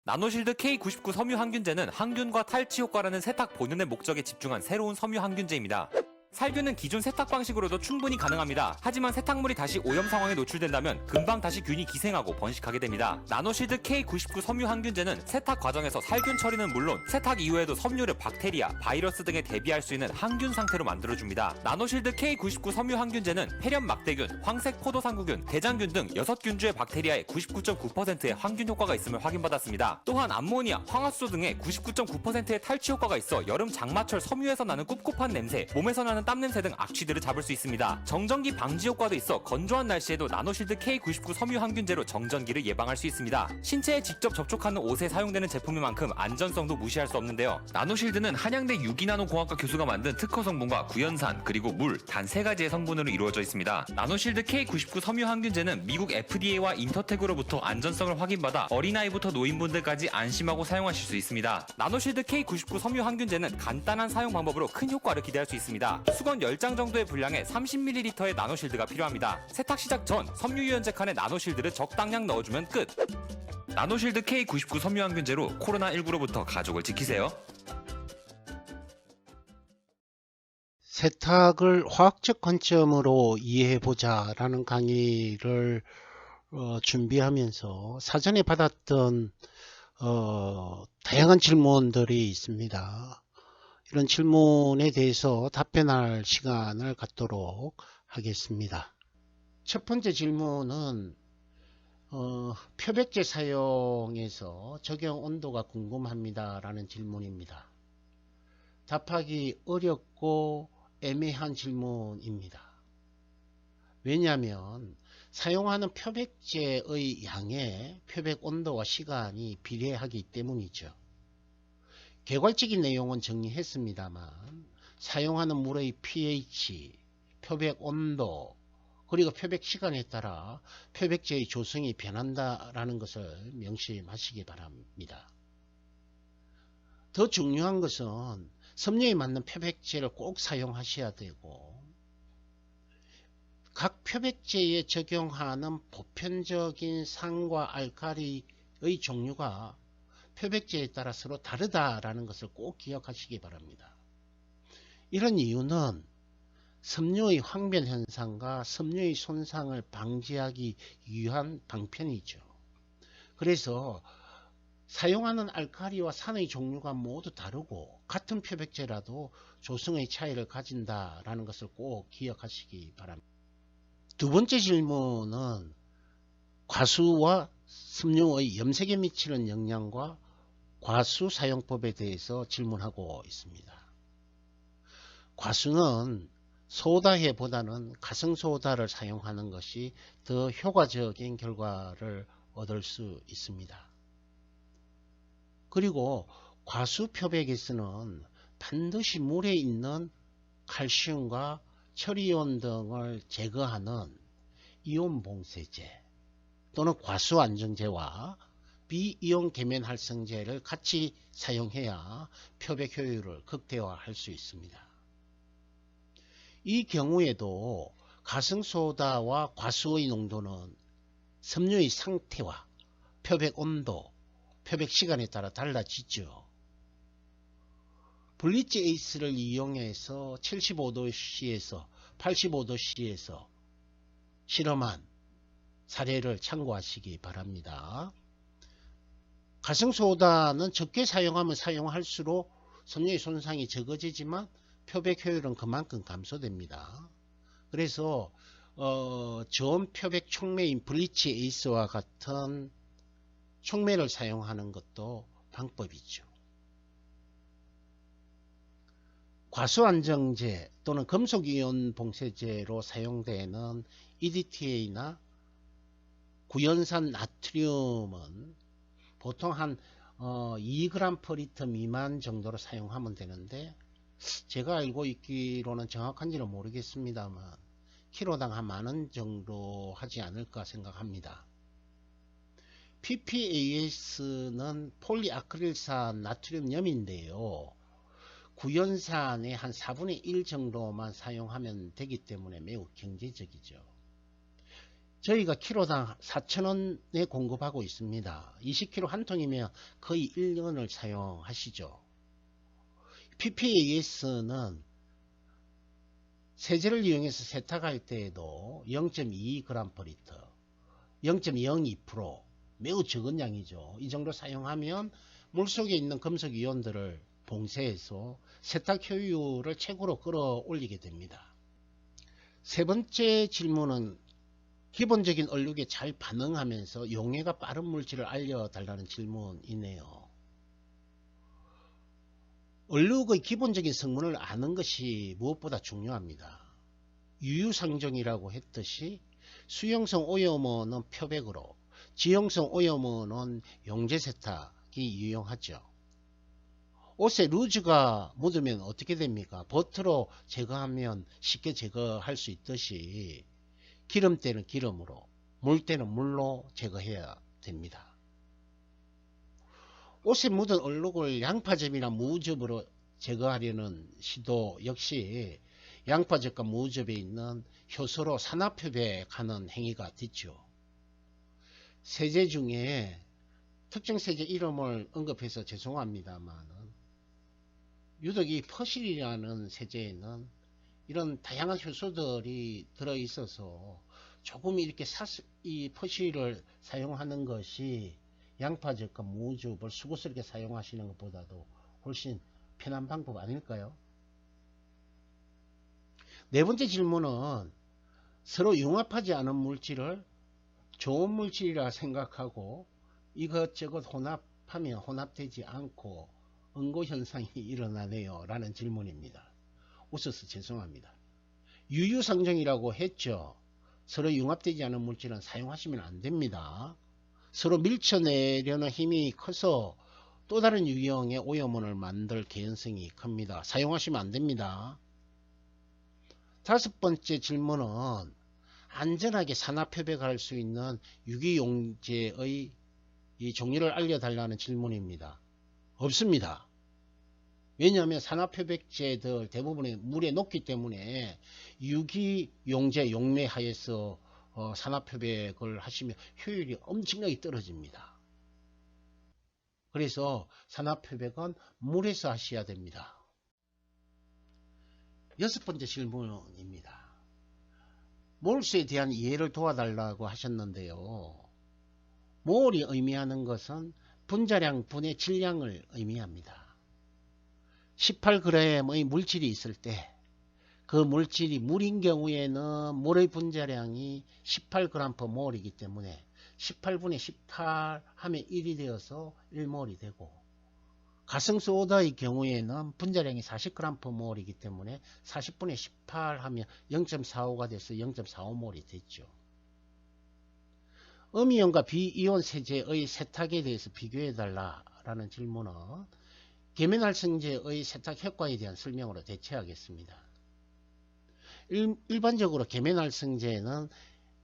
나노실드 K99 섬유 항균제는 항균과 탈취 효과라는 세탁 본연의 목적에 집중한 새로운 섬유 항균제입니다. 살균은 기존 세탁 방식으로도 충분히 가능합니다. 하지만 세탁물이 다시 오염 상황에 노출된다면 금방 다시 균이 기생하고 번식하게 됩니다. 나노실드 K99 섬유 항균제는 세탁 과정에서 살균 처리는 물론 세탁 이후에도 섬유를 박테리아, 바이러스 등에 대비할 수 있는 항균 상태로 만들어줍니다. 나노실드 K99 섬유 항균제는 폐렴 막대균, 황색 포도상구균, 대장균 등 6균주의 박테리아의 99.9%의 항균 효과가 있음을 확인받았습니다. 또한 암모니아, 황화수소 등의 99.9%의 탈취 효과가 있어 여름 장마철 섬유에서 나는 꿉꿉한 냄새, 몸에서 나는 땀냄새 등 악취들을 잡을 수 있습니다. 정전기 방지 효과도 있어 건조한 날씨에도 나노실드 K99 섬유 항균제로 정전기를 예방할 수 있습니다. 신체에 직접 접촉하는 옷에 사용되는 제품인 만큼 안전성도 무시할 수 없는데요. 나노실드는 한양대 유기나노공학과 교수가 만든 특허 성분과 구연산 그리고 물 단 3가지의 성분으로 이루어져 있습니다. 나노실드 K99 섬유 항균제는 미국 FDA와 인터텍으로부터 안전성을 확인받아 어린아이부터 노인분들까지 안심하고 사용하실 수 있습니다. 나노실드 K99 섬유 항균제는 간단한 사용 방법으로 큰 효과를 기대할 수 있습니다. 수건 10장 정도의 분량에 30ml의 나노실드가 필요합니다. 세탁 시작 전 섬유유연제 칸에 나노실드를 적당량 넣어주면 끝! 나노실드 K99 섬유 항균제로 코로나19로부터 가족을 지키세요. 세탁을 화학적 관점으로 이해해보자 라는 강의를 준비하면서 사전에 받았던 다양한 질문들이 있습니다. 이런 질문에 대해서 답변할 시간을 갖도록 하겠습니다. 첫 번째 질문은 표백제 사용에서 적용 온도가 궁금합니다 라는 질문입니다. 답하기 어렵고 애매한 질문입니다. 왜냐하면 사용하는 표백제의 양에 표백 온도와 시간이 비례하기 때문이죠. 개괄적인 내용은 정리했습니다만 사용하는 물의 pH, 표백 온도, 그리고 표백 시간에 따라 표백제의 조성이 변한다라는 것을 명심하시기 바랍니다. 더 중요한 것은 섬유에 맞는 표백제를 꼭 사용하셔야 되고 각 표백제에 적용하는 보편적인 산과 알칼리의 종류가 표백제에 따라 서로 다르다라는 것을 꼭 기억하시기 바랍니다. 이런 이유는 섬유의 황변 현상과 섬유의 손상을 방지하기 위한 방편이죠. 그래서 사용하는 알칼리와 산의 종류가 모두 다르고 같은 표백제라도 조성의 차이를 가진다라는 것을 꼭 기억하시기 바랍니다. 두 번째 질문은 과수와 섬유의 염색에 미치는 영향과 과수 사용법에 대해서 질문하고 있습니다. 과수는 소다해보다는 가성소다를 사용하는 것이 더 효과적인 결과를 얻을 수 있습니다. 그리고 과수 표백에서는 반드시 물에 있는 칼슘과 철이온 등을 제거하는 이온 봉쇄제 또는 과수 안정제와 비이온 계면 활성제를 같이 사용해야 표백 효율을 극대화할 수 있습니다. 이 경우에도 가성소다와 과수의 농도는 섬유의 상태와 표백 온도, 표백 시간에 따라 달라지죠. 블리치 에이스를 이용해서 75도씨에서 85도씨에서 실험한 사례를 참고하시기 바랍니다. 가성소다는 적게 사용하면 사용할수록 섬유의 손상이 적어지지만 표백 효율은 그만큼 감소됩니다. 그래서 저온 표백 촉매인 블리치 에이스와 같은 촉매를 사용하는 것도 방법이죠. 과수안정제 또는 금속이온 봉쇄제로 사용되는 EDTA나 구연산 나트륨은 보통 한 2g/L 미만 정도로 사용하면 되는데 제가 알고 있기로는 정확한지는 모르겠습니다만 키로당 한 만원 정도 하지 않을까 생각합니다. PPAS는 폴리아크릴산 나트륨염인데요. 구연산의 한 4분의 1 정도만 사용하면 되기 때문에 매우 경제적이죠. 저희가 키로당 4,000원에 공급하고 있습니다. 20kg 한 통이면 거의 1년을 사용하시죠. PPAS는 세제를 이용해서 세탁할 때에도 0.22g/리터, 0.02% 매우 적은 양이죠. 이 정도 사용하면 물속에 있는 금속 이온들을 봉쇄해서 세탁 효율을 최고로 끌어올리게 됩니다. 세 번째 질문은 기본적인 얼룩에 잘 반응하면서 용해가 빠른 물질을 알려달라는 질문이네요. 얼룩의 기본적인 성분을 아는 것이 무엇보다 중요합니다. 유유상종이라고 했듯이 수용성 오염원은 표백으로, 지용성 오염원은 용제 세탁이 유용하죠. 옷에 루즈가 묻으면 어떻게 됩니까? 버터로 제거하면 쉽게 제거할 수 있듯이 기름 때는 기름으로, 물 때는 물로 제거해야 됩니다. 옷에 묻은 얼룩을 양파즙이나 무즙으로 제거하려는 시도 역시 양파즙과 무즙에 있는 효소로 산화표백하는 행위가 있죠. 세제 중에 특정 세제 이름을 언급해서 죄송합니다만 유독 이 퍼실이라는 세제에는 이런 다양한 효소들이 들어있어서 조금 이렇게 이 퍼실을 사용하는 것이 양파즙과 무즙을 수고스럽게 사용하시는 것보다도 훨씬 편한 방법 아닐까요? 네 번째 질문은 서로 융합하지 않은 물질을 좋은 물질이라 생각하고 이것저것 혼합하면 혼합되지 않고 응고현상이 일어나네요 라는 질문입니다. 웃어서 죄송합니다. 유유상종이라고 했죠. 서로 융합되지 않은 물질은 사용하시면 안 됩니다. 서로 밀쳐내려는 힘이 커서 또 다른 유형의 오염원을 만들 개연성이 큽니다. 사용하시면 안 됩니다. 다섯 번째 질문은 안전하게 산화표백할 수 있는 유기용제의 이 종류를 알려달라는 질문입니다. 없습니다. 왜냐하면 산화표백제들 대부분의 물에 녹기 때문에 유기용제 용매하에서 산화표백을 하시면 효율이 엄청나게 떨어집니다. 그래서 산화표백은 물에서 하셔야 됩니다. 여섯 번째 질문입니다. 몰수에 대한 이해를 도와달라고 하셨는데요. 몰이 의미하는 것은 분자량 분의 질량을 의미합니다. 18g의 물질이 있을 때 그 물질이 물인 경우에는 몰의 분자량이 18g/몰이기 때문에 18분의 18 하면 1이 되어서 1몰이 되고, 가성소다의 경우에는 분자량이 40g/몰이기 때문에 40분의 18 하면 0.45가 돼서 0.45몰이 됐죠. 음이온과 비이온 세제의 세탁에 대해서 비교해 달라라는 질문은 계면활성제의 세탁 효과에 대한 설명으로 대체하겠습니다. 일반적으로 계면활성제는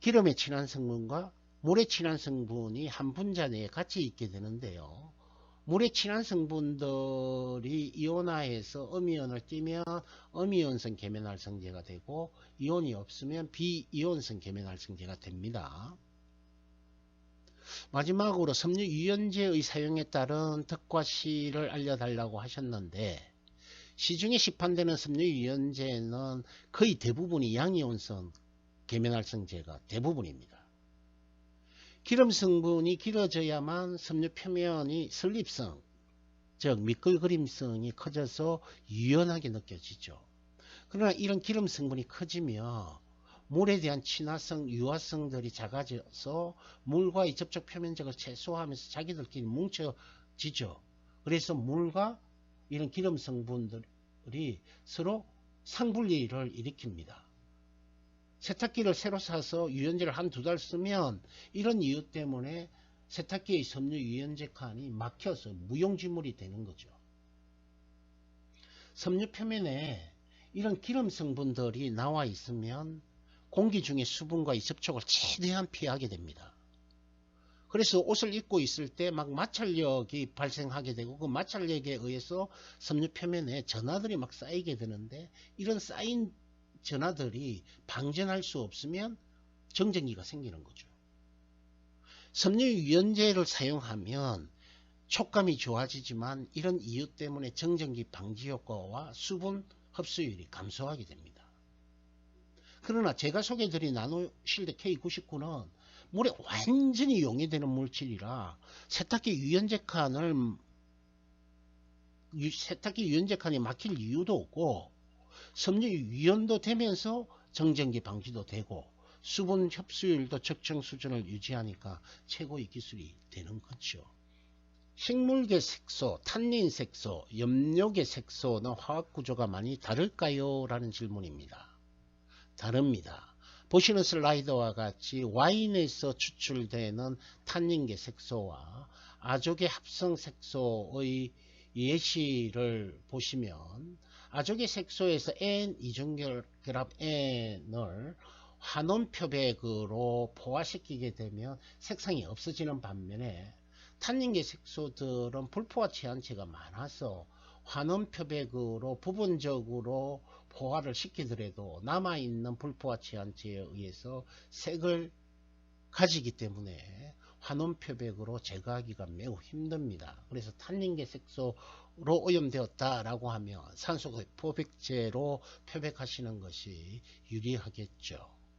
기름에 친한 성분과 물에 친한 성분이 한 분자 내에 같이 있게 되는데요. 물에 친한 성분들이 이온화해서 음이온을 띠면 음이온성 계면활성제가 되고, 이온이 없으면 비이온성 계면활성제가 됩니다. 마지막으로 섬유 유연제의 사용에 따른 덕과 시를 알려달라고 하셨는데, 시중에 시판되는 섬유 유연제는 거의 대부분이 양이온성 계면활성제가 대부분입니다. 기름 성분이 길어져야만 섬유 표면이 설립성, 즉 미끌그림성이 커져서 유연하게 느껴지죠. 그러나 이런 기름 성분이 커지면 물에 대한 친화성, 유화성들이 작아져서 물과의 접촉 표면적을 최소화하면서 자기들끼리 뭉쳐지죠. 그래서 물과 이런 기름 성분들이 서로 상분리를 일으킵니다. 세탁기를 새로 사서 유연제를 한 두 달 쓰면 이런 이유 때문에 세탁기의 섬유 유연제 칸이 막혀서 무용지물이 되는 거죠. 섬유 표면에 이런 기름 성분들이 나와 있으면 공기 중에 수분과의 접촉을 최대한 피하게 됩니다. 그래서 옷을 입고 있을 때 막 마찰력이 발생하게 되고, 그 마찰력에 의해서 섬유 표면에 전하들이 막 쌓이게 되는데, 이런 쌓인 전하들이 방전할 수 없으면 정전기가 생기는 거죠. 섬유유연제를 사용하면 촉감이 좋아지지만 이런 이유 때문에 정전기 방지 효과와 수분 흡수율이 감소하게 됩니다. 그러나 제가 소개해드린 나노실드 K99는 물에 완전히 용해되는 물질이라 세탁기 유연제 칸이 막힐 이유도 없고 섬유 유연도 되면서 정전기 방지도 되고 수분 흡수율도 적정 수준을 유지하니까 최고의 기술이 되는 거죠. 식물계 색소, 탄닌 색소, 염료계 색소는 화학 구조가 많이 다를까요? 라는 질문입니다. 다릅니다. 보시는 슬라이드와 같이 와인에서 추출되는 탄닌계 색소와 아조계 합성 색소의 예시를 보시면 아조계 색소에서 N 이중결합 N을 환원 표백으로 포화시키게 되면 색상이 없어지는 반면에 탄닌계 색소들은 불포화 체한체가 많아서 환원 표백으로 부분적으로 포화를 시키더라도 남아있는 불포화 체한체에 의해서 색을 가지기 때문에 환원 표백으로 제거하기가 매우 힘듭니다. 그래서 탄닌계 색소로 오염되었다라고 하면 산소 표백제로 표백하시는 것이 유리하겠죠.